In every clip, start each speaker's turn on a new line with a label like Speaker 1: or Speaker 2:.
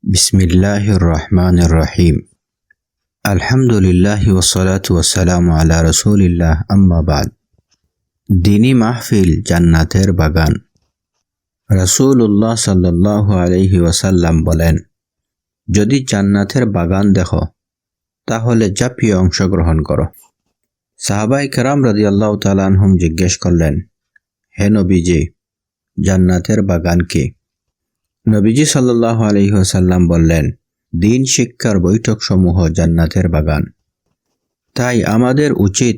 Speaker 1: বিসমিল্লাহির রহমানির রহিম। আলহামদুলিল্লাহি ওয়াসসালাতু ওয়াসসালামু আলা রাসূলিল্লাহ, আম্মা বাদ। দ্বীনি মাহফিল জান্নাতের বাগান। রাসূলুল্লাহ সাল্লাল্লাহু আলাইহি ওয়াসাল্লাম বলেন, যদি জান্নাতের বাগান দেখো তাহলে ঝাঁপিয়ে অংশগ্রহণ করো। সাহাবায়ে কেরাম রাদিয়াল্লাহু তাআলা আনহুম জিজ্ঞেস করলেন, হে নবীজি, জান্নাতের বাগান কি? নবীজি সাল্লাল্লাহু আলাইহি ওয়াসাল্লাম বললেন, দিন শিক্ষার বৈঠক সমূহ জান্নাতের বাগান। তাই আমাদের উচিত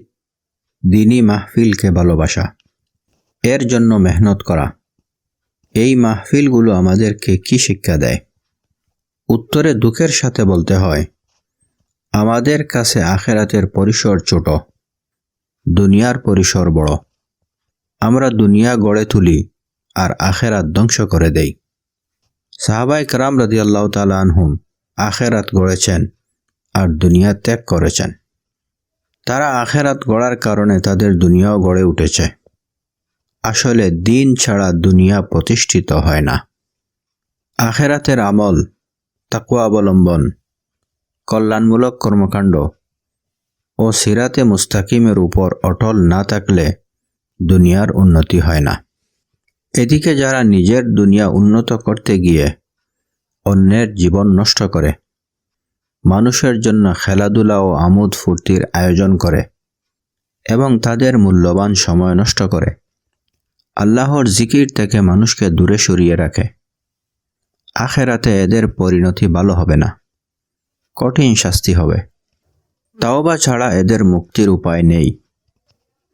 Speaker 1: দ্বীনি মাহফিলকে ভালোবাসা, এর জন্য মেহনত করা। এই মাহফিলগুলো আমাদেরকে কি শিক্ষা দেয়? উত্তরে দুঃখের সাথে বলতে হয়, আমাদের কাছে আখিরাতের পরিসর ছোট, দুনিয়ার পরিসর বড়। আমরা দুনিয়া গড়ে তুলি আর আখিরাত ধ্বংস করে দেই। সাহাবায়ে কেরাম রাদিয়াল্লাহু তাআলা আনহুম আখিরাত গড়েছেন আর দুনিয়া ত্যাগ করেছেন। তারা আখিরাত গড়ার কারণে তাদের দুনিয়াও গড়ে উঠেছে। আসলে দিন ছাড়া দুনিয়া প্রতিষ্ঠিত হয় না। আখিরাতের আমল, তাকওয়া অবলম্বন, কল্যাণমূলক কর্মকাণ্ড ও সিরাতে মুস্তাকিমের উপর অটল না থাকলে দুনিয়ার উন্নতি হয় না। এদিকে যারা নিজের দুনিয়া উন্নত করতে গিয়ে অন্যের জীবন নষ্ট করে, মানুষের জন্য খেলাধুলা ও আমোদ ফুর্তির আয়োজন করে এবং তাদের মূল্যবান সময় নষ্ট করে, আল্লাহর জিকির থেকে মানুষকে দূরে সরিয়ে রাখে, আখিরাতে এদের পরিণতি ভালো হবে না, কঠিন শাস্তি হবে। তাওবা ছাড়া এদের মুক্তির উপায় নেই।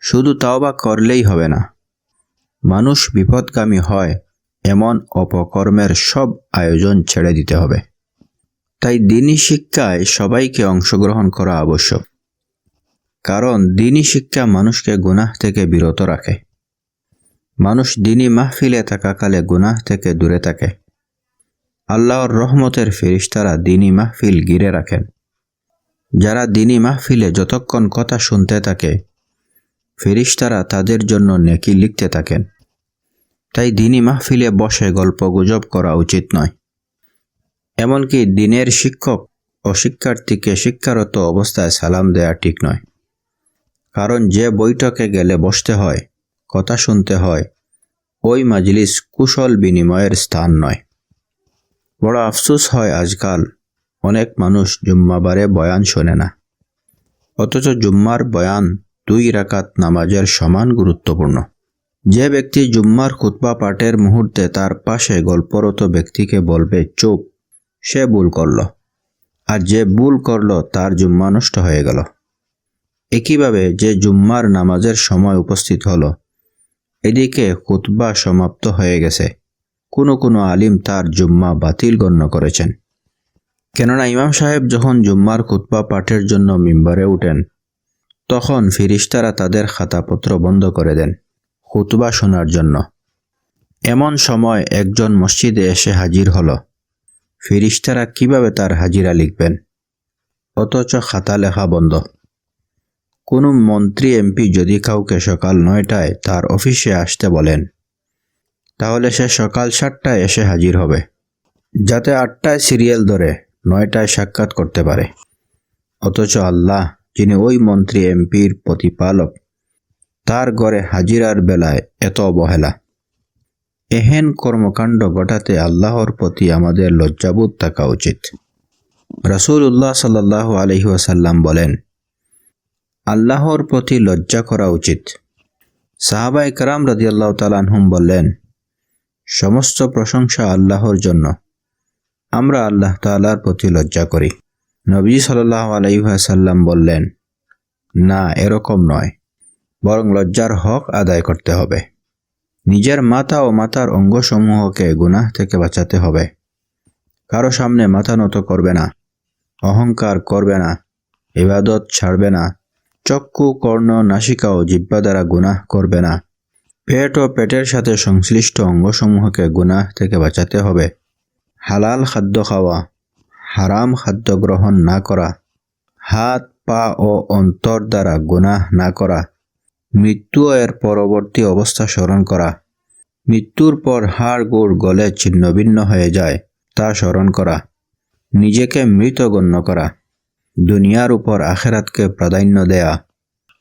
Speaker 1: শুধু তাওবা করলেই হবে না, মানুষ বিপদগামী হয় এমন অপকর্মের সব আয়োজন ছেড়ে দিতে হবে। তাই দ্বীনি শিক্ষায় সবাইকে অংশগ্রহণ করা আবশ্যক। কারণ দ্বীনি শিক্ষা মানুষকে গুনাহ থেকে বিরত রাখে। মানুষ দ্বীনি মাহফিলে থাকাকালে গুনাহ থেকে দূরে থাকে। আল্লাহর রহমতের ফেরেশতারা দ্বীনি মাহফিল ঘিরে রাখেন। যারা দ্বীনি মাহফিলে যতক্ষণ কথা শুনতে থাকে, ফেরেশতারা তাদের জন্য নেকি লিখতে থাকেন। তাই দ্বীনি মাহফিলে বসে গল্পগুজব করা উচিত নয়। এমনকি দ্বীনের শিক্ষক ও শিক্ষার্থীকে শিক্ষারত অবস্থায় সালাম দেয়া ঠিক নয়। কারণ যে বৈঠকে গেলে বসতে হয়, কথা শুনতে হয়, ওই মাজলিস কুশল বিনিময়ের স্থান নয়। বড় আফসোস হয় আজকাল অনেক মানুষ জুম্মাবারে বয়ান শোনে না, অথচ জুম্মার বয়ান 2 রাকাত নামাজের সমান গুরুত্বপূর্ণ। যে ব্যক্তি জুম্মার খুতবা পাঠের মুহূর্তে তার পাশে গল্পরত ব্যক্তিকে বলবে চুপ, সে ভুল করল, আর যে ভুল করল তার জুম্মা নষ্ট হয়ে গেল। একইভাবে যে জুম্মার নামাজের সময় উপস্থিত হলো, এদিকে খুতবা সমাপ্ত হয়ে গেছে, কোনো আলিম তার জুম্মা বাতিল গণ্য করেছেন। কেননা ইমাম সাহেব যখন জুম্মার খুতবা পাঠের জন্য মিম্বরে উঠেন, তখন ফেরেশতারা তাদের খাতাপত্র বন্ধ করে দেন খুতবা শোনার জন্য। এমন সময় একজন মসজিদে এসে হাজির হলো, ফেরেশতারা কিভাবে তার হাজিরা লিখবেন? অথচ খাতা লেখা বন্ধ। কোনো মন্ত্রী এমপি যদি কাউকে সকাল 9টায় তার অফিসে আসতে বলেন, তাহলে সে সকাল 7টায় এসে হাজির হবে, যাতে 8টায় সিরিয়াল ধরে 9টায় সাক্ষাৎ করতে পারে। অথচ আল্লাহ, যিনি ওই মন্ত্রী এমপির প্রতিপালক, তার ঘরে হাজিরার বেলায় এত অবহেলা। এহেন কর্মকাণ্ড ঘটাতে আল্লাহর প্রতি আমাদের লজ্জাবোধ থাকা উচিত। রাসূলুল্লাহ সাল্লাল্লাহু আলাইহি ওয়াসাল্লাম বলেন, আল্লাহর প্রতি লজ্জা করা উচিত। সাহাবায়ে কেরাম রাদিয়াল্লাহু তাআলা আনহুম বললেন, সমস্ত প্রশংসা আল্লাহর জন্য, আমরা আল্লাহ তাআলার প্রতি লজ্জা করি। নবী সাল্লাল্লাহু আলাইহি ওয়াসাল্লাম বললেন, না, এরকম নয়, বরং লজ্জার হক আদায় করতে হবে। নিজের মাথা ও মাথার অঙ্গসমূহকে গুনাহ থেকে বাঁচাতে হবে। কারো সামনে মাথা নত করবে না, অহংকার করবে না, ইবাদত ছাড়বে না, চক্ষু, কর্ণ, নাসিকা ও জিহ্বা দ্বারা গুনাহ করবে না, পেট ও পেটের সাথে সংশ্লিষ্ট অঙ্গসমূহকে গুনাহ থেকে বাঁচাতে হবে। হালাল খাদ্য খাওয়া, হারাম খাদ্য গ্রহণ না করা, হাত, পা ও অন্তর দ্বারা গুনাহ না করা, মৃত্যু এর পরবর্তী অবস্থা স্মরণ করা, মৃত্যুর পর হাড় গোড় গলে ছিন্ন ভিন্ন হয়ে যায় তা স্মরণ করা, নিজেকে মৃত গণ্য করা, দুনিয়ার উপর আখেরাতকে প্রাধান্য দেয়া।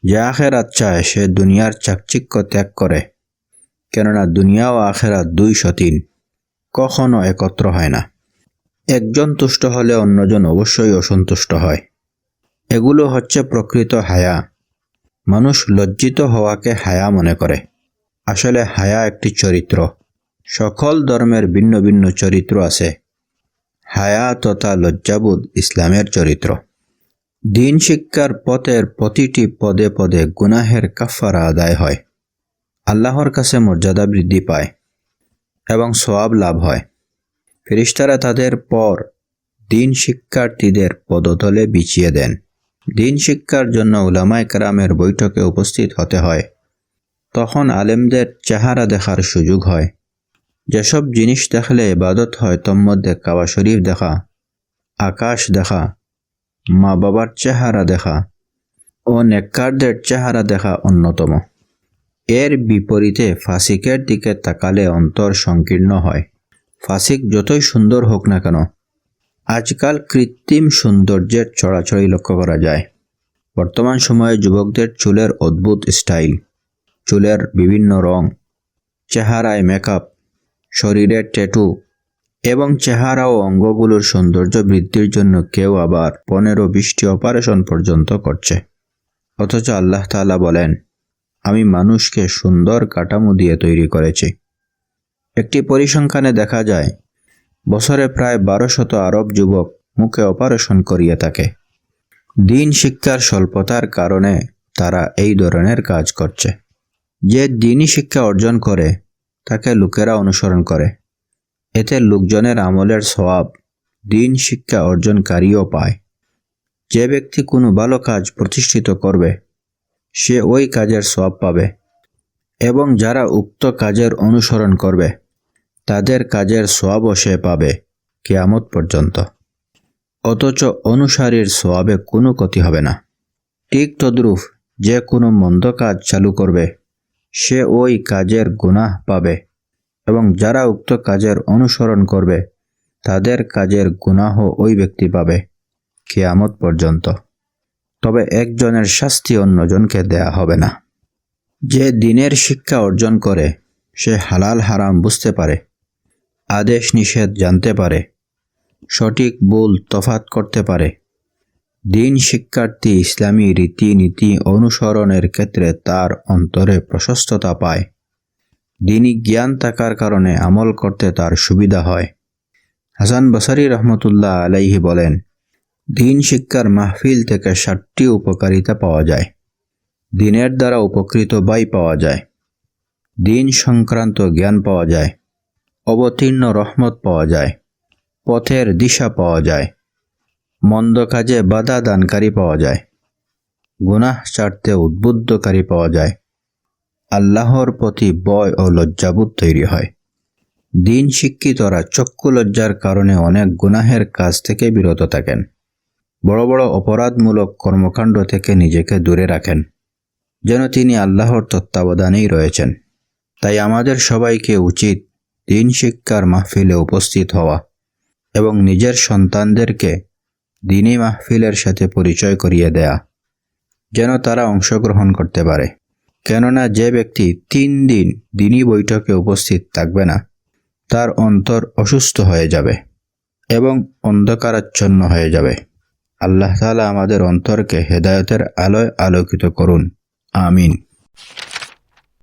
Speaker 1: যে আখেরাত চায় সে দুনিয়ার চাকচিক্য ত্যাগ করে, কেননা দুনিয়া ও আখেরাত দুই সতীন, কখনো একত্র হয় না। একজন তুষ্ট হলে অন্যজন অবশ্যই অসন্তুষ্ট হয়। এগুলো হচ্ছে প্রকৃত হায়া। মানুষ লজ্জিত হওয়াকে হায়া মনে করে। আসলে হায়া একটি চরিত্র। সকল ধর্মের ভিন্ন ভিন্ন চরিত্র আছে। হায়া তথা লজ্জাবোধ ইসলামের চরিত্র। দিন শিক্ষার পথের প্রতিটি পদে পদে গুনাহের কাফারা আদায় হয়, আল্লাহর কাছে মর্যাদা বৃদ্ধি পায় এবং সওয়াব লাভ হয়। ফেরেশতারা তাদের পর দিন শিক্ষার্থীদের পদতলে বিছিয়ে দেন। দিন শিক্ষার জন্য উলামায়ে কেরামের বৈঠকে উপস্থিত হতে হয়। তখন আলেমদের চেহারা দেখার সুযোগ হয়। যেসব জিনিস দেখলে ইবাদত হয় তন্মধ্যে কাবা শরীফ দেখা, আকাশ দেখা, মা বাবার চেহারা দেখা ও নেককারদের চেহারা দেখা অন্যতম। এর বিপরীতে ফাসিকের দিকে তাকালে অন্তর সংকীর্ণ হয়। ফাসিক যতই সুন্দর হোক না কেন, আজকাল কৃত্রিম সৌন্দর্যের ছড়াছড়ি লক্ষ্য করা যায়। বর্তমান সময়ে যুবকদের চুলের অদ্ভুত স্টাইল, চুলের বিভিন্ন রং, চেহারায় মেকআপ, শরীরের ট্যাটু এবং চেহারা ও অঙ্গগুলোর সৌন্দর্য বৃদ্ধির জন্য কেউ আবার 15-20টি অপারেশন পর্যন্ত করছে। অথচ আল্লাহ তাআলা বলেন, আমি মানুষকে সুন্দর কাঠামো দিয়ে তৈরি করেছি। একটি পরিসংখ্যানে দেখা যায় বছরে প্রায় 1200 আরব যুবক মুখে অপারেশন করিয়ে থাকে। দিন শিক্ষার স্বল্পতার কারণে তারা এই ধরনের কাজ করছে। যে দিনই শিক্ষা অর্জন করে তাকে লোকেরা অনুসরণ করে। এতে লোকজনের আমলের সওয়াব দিন শিক্ষা অর্জনকারীও পায়। যে ব্যক্তি কোনো ভালো কাজ প্রতিষ্ঠিত করবে সে ওই কাজের সওয়াব পাবে এবং যারা উক্ত কাজের অনুসরণ করবে তাদের কাজের সওয়াবও সে পাবে কিয়ামত পর্যন্ত। অথচ অনুসারীর সওয়াবে কোনো ক্ষতি হবে না। ঠিক তদ্রূপ যে কোনো মন্দ কাজ চালু করবে সে ওই কাজের গুনাহ পাবে এবং যারা উক্ত কাজের অনুসরণ করবে তাদের কাজের গুনাহ ওই ব্যক্তি পাবে কিয়ামত পর্যন্ত। তবে একজনের শাস্তি অন্যজনকে দেয়া হবে না। যে দিনের শিক্ষা অর্জন করে সে হালাল হারাম বুঝতে পারে, আদেশ নিষেধ জানতে পারে, সঠিক ভুল তফাৎ করতে পারে। দিন শিক্ষার্থী ইসলামী রীতিনীতি অনুসরণের ক্ষেত্রে তার অন্তরে প্রশস্ততা পায়। দিনী জ্ঞান থাকার কারণে আমল করতে তার সুবিধা হয়। হাসান বসরি রহমতুল্লাহ আলাইহি বলেন, দিন শিক্ষার মাহফিল থেকে 7টি উপকারিতা পাওয়া যায়। দিনের দ্বারা উপকৃত বাই পাওয়া যায়, দিন সংক্রান্ত জ্ঞান পাওয়া যায়, অবতীর্ণ রহমত পাওয়া যায়, পথের দিশা পাওয়া যায়, মন্দ কাজে বাধা দানকারী পাওয়া যায়, গুনাহ ছাড়তে উদ্বুদ্ধকারী পাওয়া যায়, আল্লাহর প্রতি ভয় ও লজ্জাবোধ তৈরি হয়। দিন শিক্ষিতরা চক্ষু লজ্জার কারণে অনেক গুনাহের কাজ থেকে বিরত থাকেন। বড় বড় অপরাধমূলক কর্মকাণ্ড থেকে নিজেকে দূরে রাখেন, যেন তিনি আল্লাহর তত্ত্বাবধানেই রয়েছেন। তাই আমাদের সবাইকে উচিত দিন শিক্ষার মাহফিলে উপস্থিত হওয়া এবং নিজের সন্তানদেরকে দিনী মাহফিলের সাথে পরিচয় করিয়ে দেয়া, যেন তারা অংশগ্রহণ করতে পারে। কেননা যে ব্যক্তি 3 দিন দিনী বৈঠকে উপস্থিত থাকবে না তার অন্তর অসুস্থ হয়ে যাবে এবং অন্ধকারাচ্ছন্ন হয়ে যাবে। আল্লাহ তাআলা আমাদের অন্তরকে হেদায়েতের আলোয় আলোকিত করুন। আমিন।